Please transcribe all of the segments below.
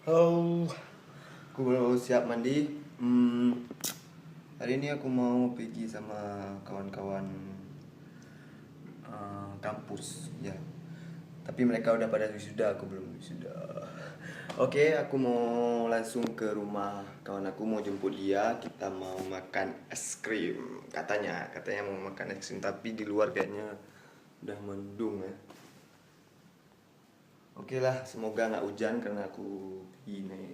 Oh, aku baru siap mandi. Hari ini aku mau pergi sama kawan-kawan kampus, ya. Tapi mereka udah pada wisuda, aku belum wisuda. Oke, aku mau langsung ke rumah kawan aku, mau jemput dia. Kita mau makan es krim. Katanya mau makan es krim, tapi di luar kayaknya udah mendung ya. Oke lah, semoga nggak hujan karena aku ini.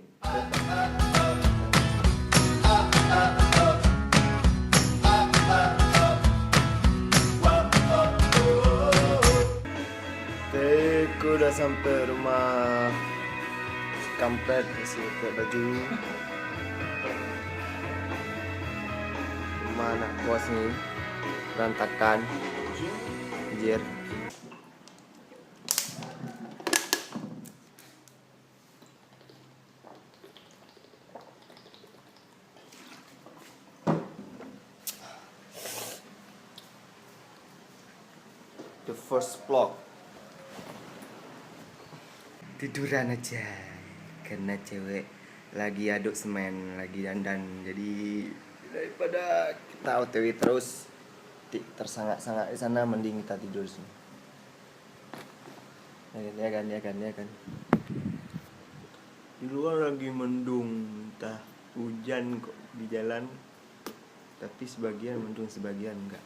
Aku udah sampai rumah kampret, masih pakai baju. Rumah anak kos nih, berantakan, anjir. The first vlog. Tiduran aja karena cewek lagi aduk semen, lagi dandan. Jadi daripada kita OTW terus tersangak-sangak di sana, mending kita tidur sini. Ya kan. Di luar lagi mendung, entah hujan kok di jalan. Tapi sebagian mendung, sebagian enggak.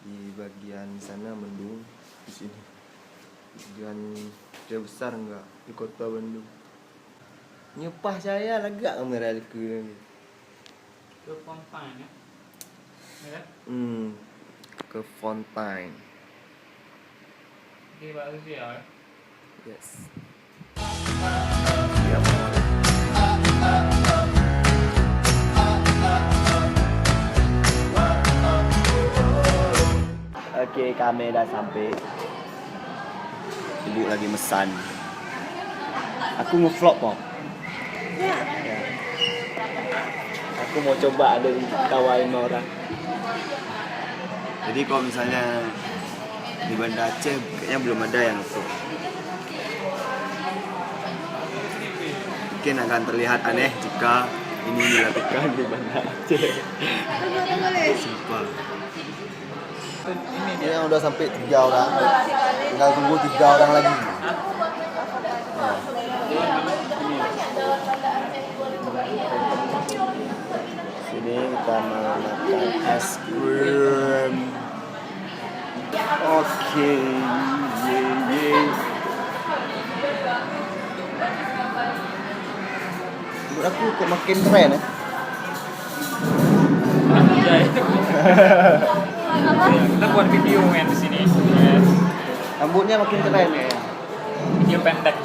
Di bagian sana mendung, di sini bagian dia besar enggak di kota Bandung. Nyepah saya lega kamera aku ni. Ke Fontaine ya? Ya? Ke Fontaine. Di bagus ya? Yes. Siap. Oke, kami dah sampai. Ibu lagi mesan. Aku nge-vlog kok. Ya. Aku mau coba ada ditawain orang. Jadi kalau misalnya di Banda Aceh kayaknya belum ada yang nge-vlog. Mungkin akan terlihat aneh jika ini dilakukan di Banda Aceh. Sumpah. Ini yang udah sampai 3 orang, tinggal tunggu 3 orang lagi. Nah. Sini kita mau makan es krim. Oke, menurut aku kok makin keren ya. Kita buat video men di sini. Yes. Rambutnya makin keren ya. Video pendek.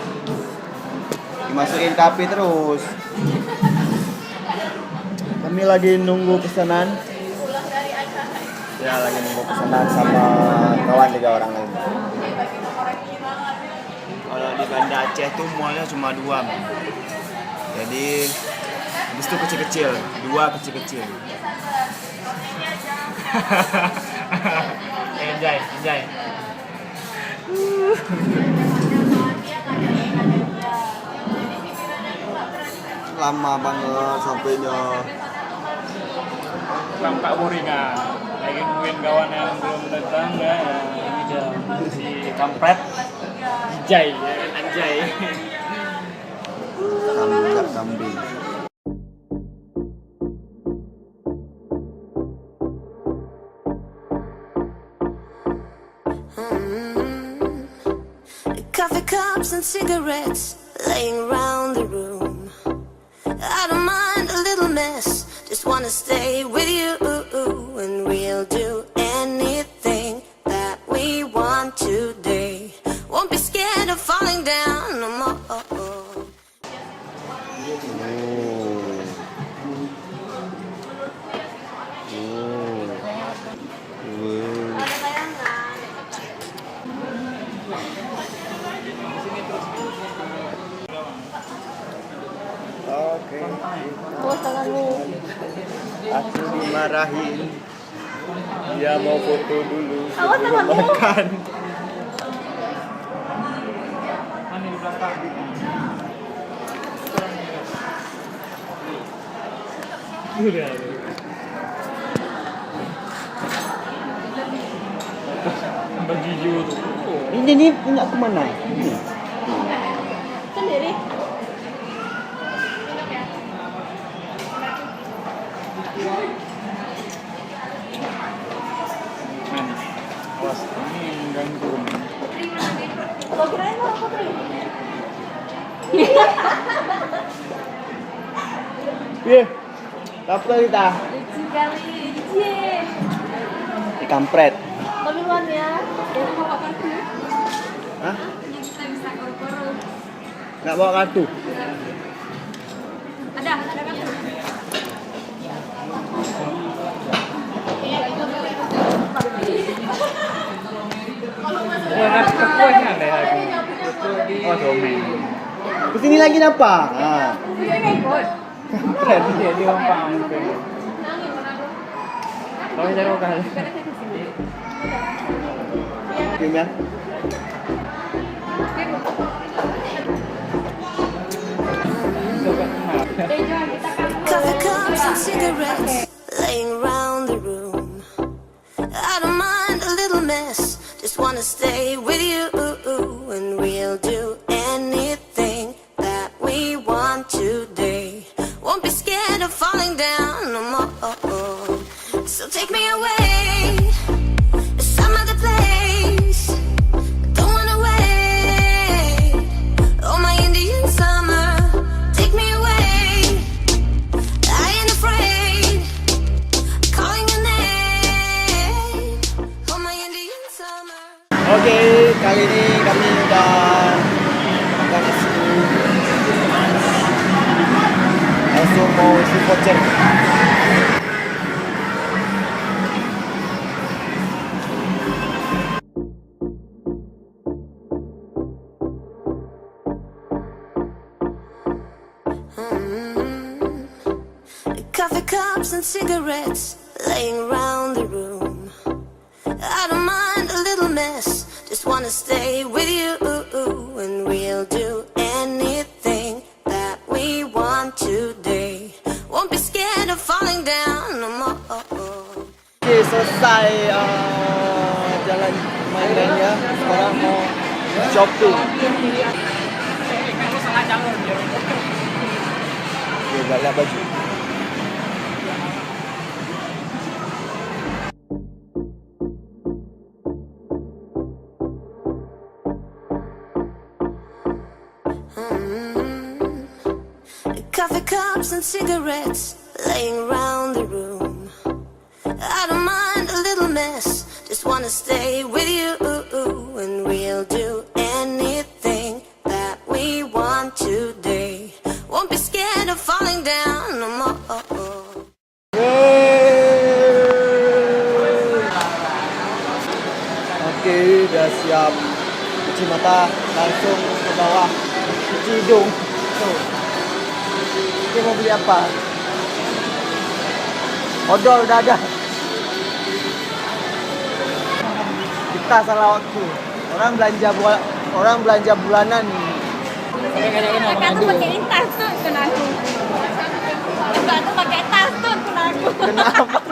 Dimasukin kapi terus. Kami lagi nunggu pesanan. Ya, lagi nunggu pesanan sama kawan 3 orang lagi. Kalau di Banda Aceh tuh mallnya cuma 2, man. Jadi habis itu kecil-kecil, 2 kecil-kecil. Enjoy. Lama banget sampainya. Tampak boringan. Lagi nungguin kawan yang belum datang ya. Ini dia si kampret. Anjay. Kambing. Coffee cups and cigarettes laying around the room. I don't mind a little mess, just wanna stay with you, and we'll do anything that we want today. Won't be scared of falling down no more. Oke. Aku dimarahin. Dia mau foto dulu sebelum makan. Mana di belakang? Sudah. Bagi tuh. Ini punya aku mana? Ini. Sendiri. Men, awas ini mengganggu. Lo kirain mau Putri? Iya. Apa kita? Lucu kali. Cie. Kampret. Tapi luan ya. Yang bawa kartu. Hah? Yang kita bisa koru-koru. Nggak bawa kartu? Ada kartu. Wah, kepuasnya ada lagi. Oh, domain. Kesini lagi apa? Ah. Kampret dia paham. Kalau cari kali. Gimana? Coffee cups and cigarettes laying around the room. I don't mind a little mess, just wanna stay with you, and we'll do anything that we want today. Won't be scared of falling down no more. So take me away to some other place. Don't wanna wait. Oh, my Indian summer, take me away. I ain't afraid, calling your name. Oh, my Indian summer. Oke, kali ini kami udah makan nasi dulu. Langsung mau isi voucher. Coffee cups and cigarettes laying around the room. I don't mind a little mess, just wanna stay with you, and we'll do anything that we want today. Won't be scared of falling down no more. Oke, selesai jalan main-main ya. Sekarang mau shopping. Oke, gak lihat baju. Coffee cups and cigarettes laying around the room. I don't mind a little mess, just wanna stay with you, and we'll do anything that we want today. Won't be scared of falling down no more. Oke, udah siap. Cuci mata, langsung ke bawah. Cuci hidung. Tuh. Kita mau beli apa? Odol udah ada. Kita salah waktu. Orang belanja bulanan. Kakak tuh pakai tas tuh kena aku. Kakak tuh pakai tas tuh kena aku. Kenapa?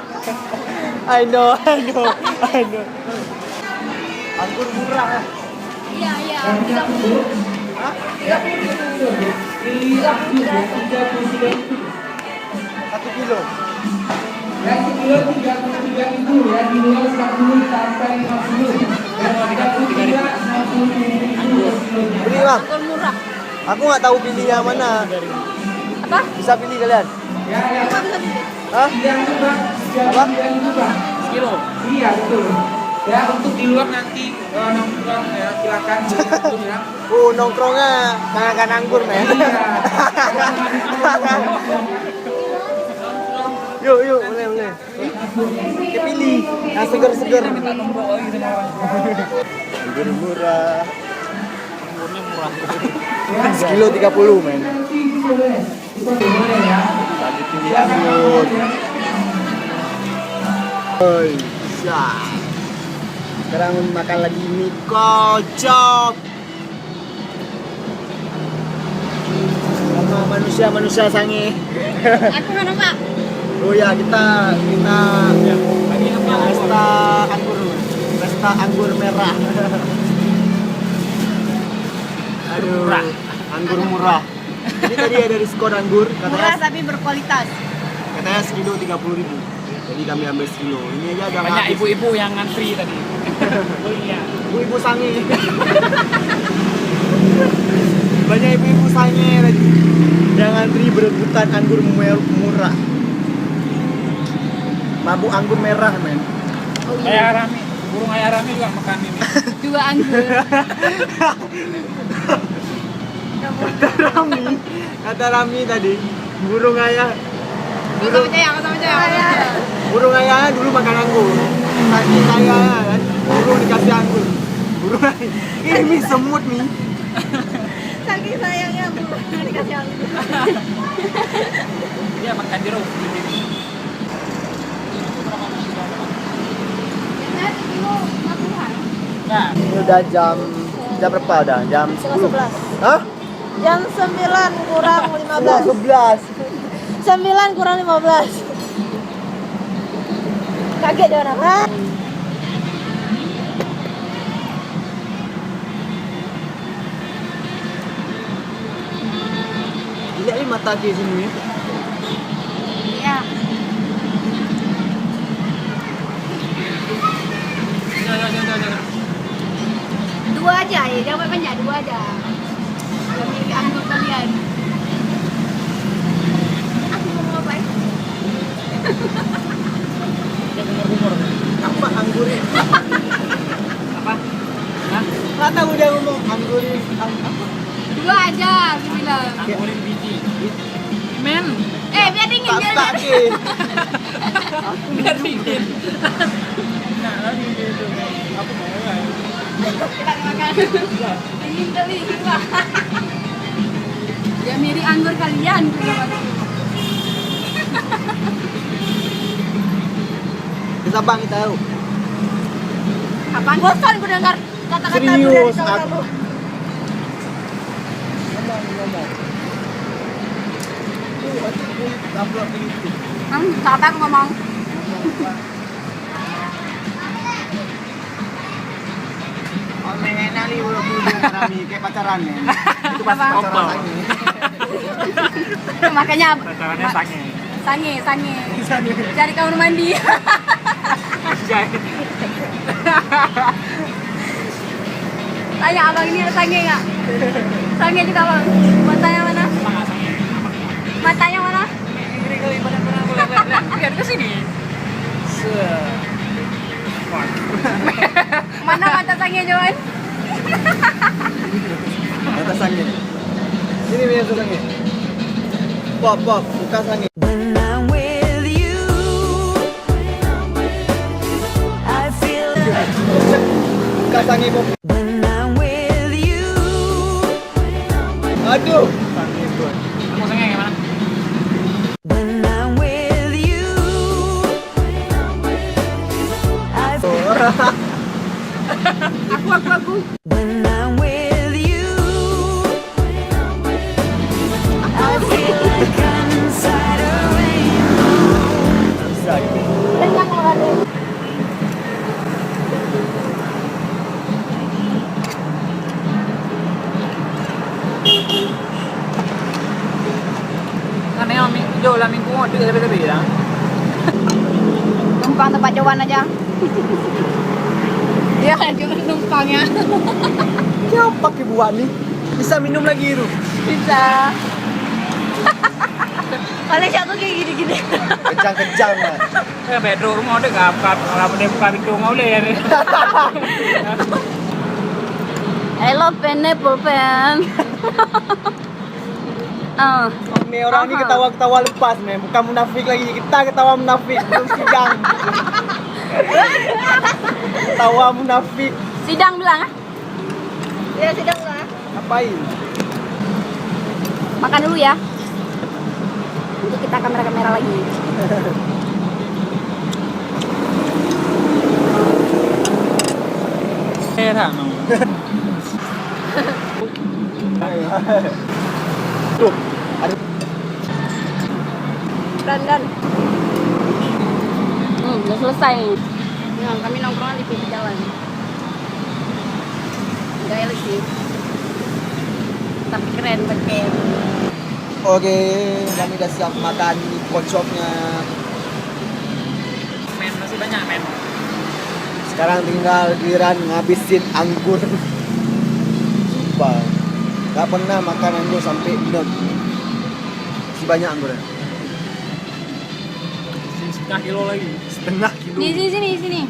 I know. Anggur murah. Iya. 30. Hah? 1 kilo. Yang sekilo 33.000, yang di luar 40 sampai 50. Yang 33 60.000. Beli bang. Anggur murah. Aku nggak tahu pilih yang mana. Apa? Bisa pilih kalian? Ya, yang Apa bisa pilih? Hah? yang juga, yang juga. Kilo. Iya betul. Ya untuk di luar nanti nongkrong ya silakan betul ya. Nongkrongnya makan anggur men. Iya. Yuk, boleh. Kita pilih yang seger-seger. Anggur murah. Umurnya murah. Sekilo 30 men. Boleh ya. Tadi pilih anggur. Oi, sah. Sekarang makan lagi mie kocok. Sama manusia sange. Aku mana Pak? Oh ya, kita Lagi apa? pesta anggur merah. Aduh, Murah. anggur murah. Ini tadi ada diskon anggur, Murah tapi berkualitas. katanya sekilo 30.000. Jadi kami ambil sekilo. Ini aja udah Banyak habis. ibu-ibu yang ngantri tadi. Oh iya. Ibu-ibu sange. Banyak ibu-ibu sange tadi. Yang antri berebutan anggur murah. Mabuk anggur merah, men. Oh Ayah Rami, burung ayah Rami juga makan ini. 2 anggur. Kata Rami tadi, burung ayah Sama Jaya. burung ayah dulu makan anggur. Saking kaya kan, burung dikasih anggur. Burung ayah, ini semut nih. Saking sayangnya burung dikasih anggur. Dia makan jeruk. Biasanya sekilo 50-an. Nah, Ini udah jam berapa udah? Jam 10. 11. Hah? Jam 9 kurang 15. 11. 9 kurang 15. Kaget dia orang. Hah? Lihat ini mata ke sini. Iya. jangan. 2 aja ya, jangan banyak, 2 aja. Kami anggur kalian. Aku mau apa ya? Dia kumur-kumur. Apa anggur ini? Apa? Hah? Nggak tahu dia ngomong anggur ini. Apa? 2 aja, aku bilang. Anggurin biji. Men, Biar dingin, biar Tak dingin. biar dingin. Nah, lagi gitu. Aku mau ya. Kita makan. Dingin kali, wah. Dia mirip anggur kalian. Kita bang kita tahu. Kapan bosan gue dengar kata-kata Serius, dari aku. kamu. Upload di YouTube. Kata aku ngomong. Oh, enak nih udah Rami kayak pacaran ya. Itu pas Apa? pacaran lagi. Makanya Pacarannya sange. sange. Cari kamar mandi. Tanya abang ini ada sange nggak? Sange juga bang. Matanya mana? Matanya mana? Ngeri kali benar-benar boleh lihat ke sini. Mana mata sange Johan? Mata sange. Ini biasa sange. Pop, buka sange. When I'm with you, I feel Buka sange pop. when I'm with you, Aduh. Kamu sange gimana? when I'm with you, I feel Aku. when I'm with you, I feel like I'm inside a rainbow. Bisa gitu. Kenyang loh ada. Kan yang jauh lah minggu mau juga tapi ya. Numpang tempat Johan aja. Dia cuma numpangnya. Siapa ke buat nih? Bisa minum lagi itu. Bisa. Paling satu kayak gini-gini. Kejang-kejang lah. Bedroom rumah ada kapan? Kalau dia buka pintu mau boleh ya. Hello pineapple pen. Nih orang ini ketawa-ketawa lepas nih, bukan munafik lagi. Kita ketawa munafik, belum sidang. Ketawa munafik. Sidang bilang ah? Iya sidang bilang ah. Ngapain? Makan dulu ya. Nanti kita kamera lagi. Heran. Tuh, ada Dan nih, udah selesai nih. Nah, kami nongkrong di pinggir jalan. Gak elit sih. Tapi keren banget. Oke, kami udah siap makan di pojoknya. Men masih banyak men. Sekarang tinggal giliran ngabisin anggur. Sumpah, gak pernah makan anggur sampai minum. Masih banyak anggurnya. Setengah kilo lagi. Setengah kilo. Di sini.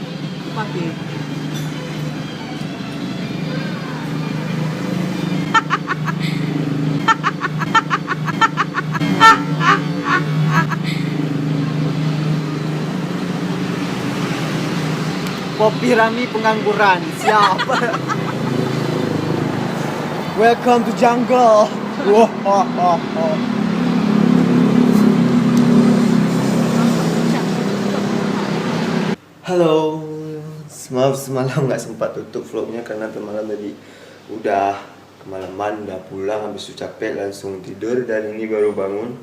Mati. Kopi Rami pengangguran, siap. Welcome to jungle. Wah. Halo, maaf semalam nggak sempat tutup vlognya karena semalam tadi udah kemalaman, udah pulang habis itu capek langsung tidur dan ini baru bangun.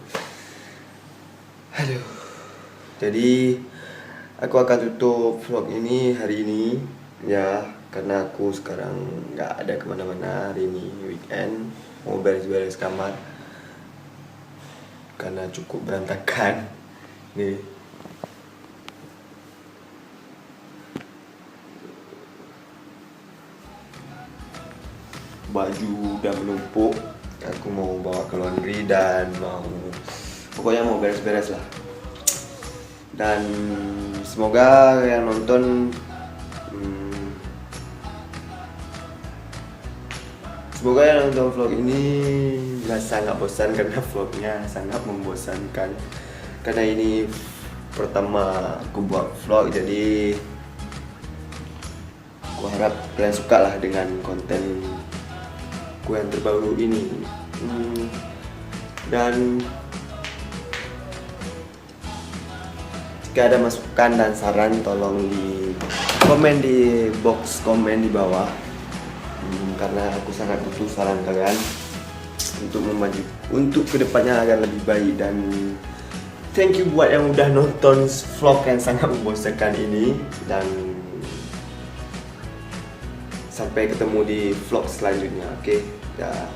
Aduh, jadi aku akan tutup vlog ini hari ini ya karena aku sekarang nggak ada kemana-mana hari ini weekend, mau beres-beres kamar karena cukup berantakan nih. Baju udah menumpuk, aku mau bawa ke laundry dan pokoknya mau beres-beres lah. Dan semoga yang nonton vlog ini nggak bosan karena vlognya sangat membosankan. Karena ini pertama aku buat vlog, jadi aku harap kalian suka lah dengan konten aku yang terbaru ini. Dan jika ada masukan dan saran tolong di komen di box komen di bawah, karena aku sangat butuh saran kalian untuk kedepannya agar lebih baik. Dan thank you buat yang udah nonton vlog yang sangat membosankan ini, dan sampai ketemu di vlog selanjutnya. Oke, dah.